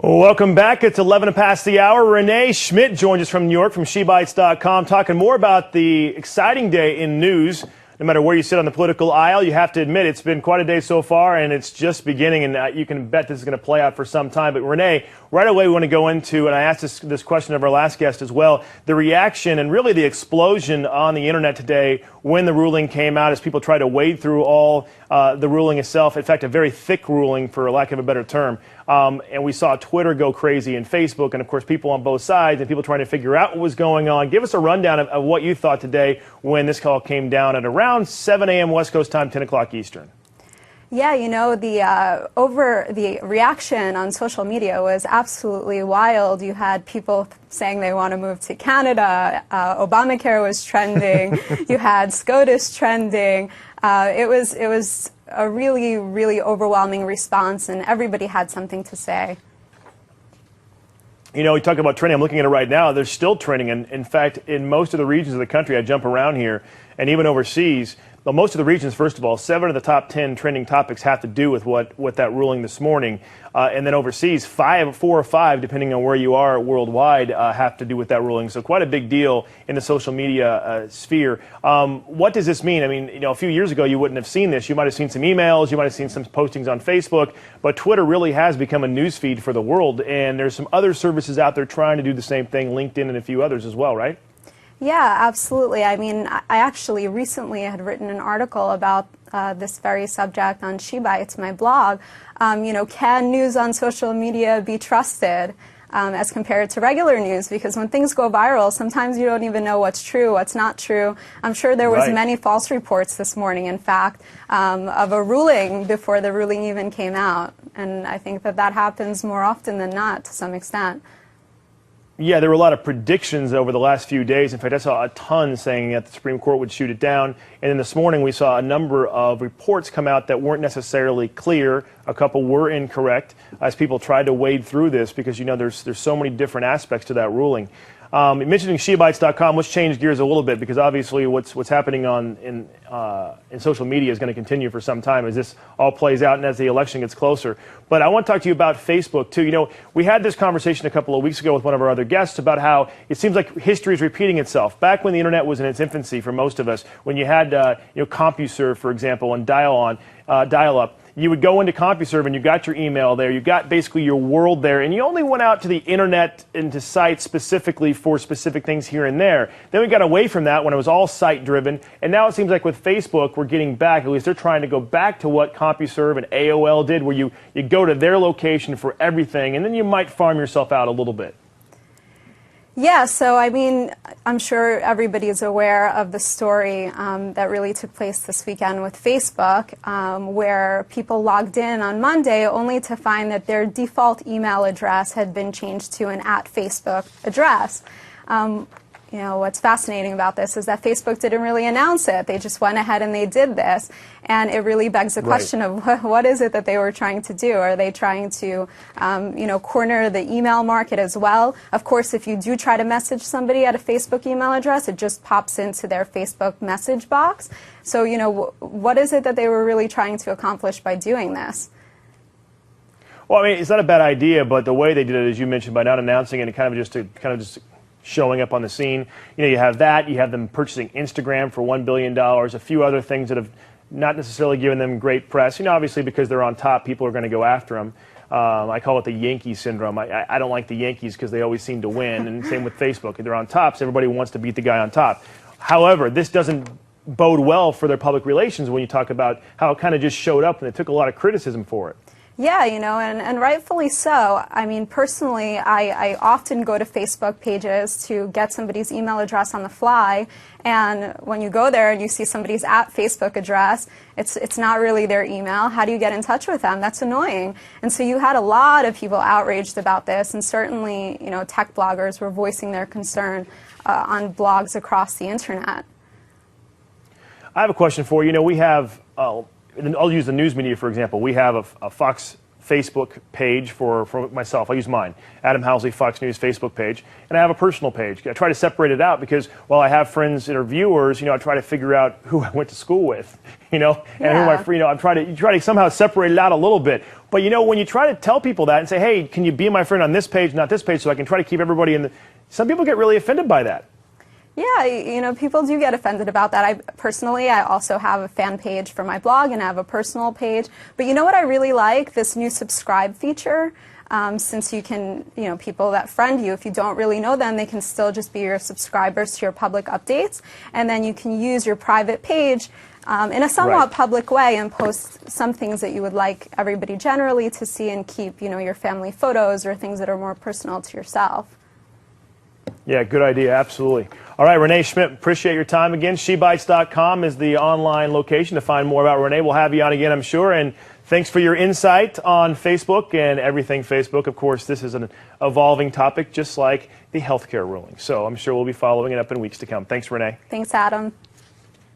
Welcome back. It's 11 past the hour. Renee Schmidt joins us from New York from SheBites.com, talking more about the exciting day in news. No matter where you sit on the political aisle, you have to admit it's been quite a day so far, and it's just beginning, and you can bet this is going to play out for some time. But Renee, right away we want to go into, and I asked this question of our last guest as well, the reaction and really the explosion on the internet today when the ruling came out as people try to wade through all the ruling itself. In fact, a very thick ruling, for lack of a better term. And we saw Twitter go crazy and Facebook, and of course people on both sides and people trying to figure out what was going on. Give us a rundown of what you thought today when this call came down at around 7 a.m. West Coast time, 10 o'clock Eastern. Yeah, you know, the reaction on social media was absolutely wild. You had people saying they want to move to Canada. Obamacare was trending. You had SCOTUS trending. It was a really, really overwhelming response, and everybody had something to say. You know, we talk about trending. I'm looking at it right now. There's still trending. And in fact, in most of the regions of the country, I jump around here, and even overseas, but most of the regions, first of all, 7 of the top 10 trending topics have to do with what that ruling this morning. And then overseas, 4 or 5, depending on where you are worldwide, have to do with that ruling. So quite a big deal in the social media sphere. What does this mean? I mean, you know, a few years ago, you wouldn't have seen this. You might have seen some emails. You might have seen some postings on Facebook. But Twitter really has become a news feed for the world. And there's some other services out there trying to do the same thing, LinkedIn and a few others as well, right? Yeah, absolutely. I mean, I actually recently had written an article about this very subject on SheBites, my blog. You know, can news on social media be trusted as compared to regular news? Because when things go viral, sometimes you don't even know what's true, what's not true. I'm sure there was many false reports this morning, in fact, of a ruling before the ruling even came out. And I think that happens more often than not to some extent. Yeah, there were a lot of predictions over the last few days. In fact, I saw a ton saying that the Supreme Court would shoot it down. And then this morning we saw a number of reports come out that weren't necessarily clear. A couple were incorrect as people tried to wade through this because, you know, there's so many different aspects to that ruling. Mentioning SheBites.com, let's change gears a little bit because obviously what's happening in social media is going to continue for some time as this all plays out and as the election gets closer. But I want to talk to you about Facebook too. You know, we had this conversation a couple of weeks ago with one of our other guests about how it seems like history is repeating itself. Back when the internet was in its infancy for most of us, when you had CompuServe, for example, and dial-up. You would go into CompuServe and you got your email there. You got basically your world there. And you only went out to the internet and to sites specifically for specific things here and there. Then we got away from that when it was all site driven. And now it seems like with Facebook, we're getting back, at least they're trying to go back to what CompuServe and AOL did, where you go to their location for everything. And then you might farm yourself out a little bit. Yeah, so I mean, I'm sure everybody is aware of the story that really took place this weekend with Facebook, where people logged in on Monday only to find that their default email address had been changed to an @Facebook address. You know, what's fascinating about this is that Facebook didn't really announce it. They just went ahead and they did this. And it really begs the question of what is it that they were trying to do? Are they trying to, you know, corner the email market as well? Of course, if you do try to message somebody at a Facebook email address, it just pops into their Facebook message box. So, you know, what is it that they were really trying to accomplish by doing this? Well, I mean, it's not a bad idea, but the way they did it, as you mentioned, by not announcing it, kind of just showing up on the scene. You know, you have that. You have them purchasing Instagram for $1 billion, a few other things that have not necessarily given them great press. You know, obviously because they're on top, people are going to go after them. I call it the Yankee syndrome. I don't like the Yankees because they always seem to win, and same with Facebook. They're on top, so everybody wants to beat the guy on top. However, this doesn't bode well for their public relations when you talk about how it kind of just showed up and they took a lot of criticism for it. Yeah, you know, and rightfully so. I mean, personally, I often go to Facebook pages to get somebody's email address on the fly, and when you go there and you see somebody's @Facebook address, it's not really their email. How do you get in touch with them? That's annoying. And so you had a lot of people outraged about this, and certainly, you know, tech bloggers were voicing their concern on blogs across the internet. I have a question for you. You know, we have I'll use the news media, for example. We have a Fox Facebook page for myself. I use mine, Adam Housley, Fox News Facebook page, and I have a personal page. I try to separate it out because while I have friends that are viewers, I try to figure out who I went to school with, and who I'm try to somehow separate it out a little bit. But when you try to tell people that and say, hey, can you be my friend on this page, not this page, so I can try to keep everybody in some people get really offended by that. Yeah, people do get offended about that. I also have a fan page for my blog and I have a personal page. But you know what I really like? This new subscribe feature. Since you can, people that friend you, if you don't really know them, they can still just be your subscribers to your public updates. And then you can use your private page in a somewhat public way and post some things that you would like everybody generally to see and keep, your family photos or things that are more personal to yourself. Yeah, good idea. Absolutely. All right, Renee Schmidt, appreciate your time again. SheBites.com is the online location to find more about Renee. We'll have you on again, I'm sure. And thanks for your insight on Facebook and everything Facebook. Of course, this is an evolving topic, just like the healthcare ruling. So I'm sure we'll be following it up in weeks to come. Thanks, Renee. Thanks, Adam.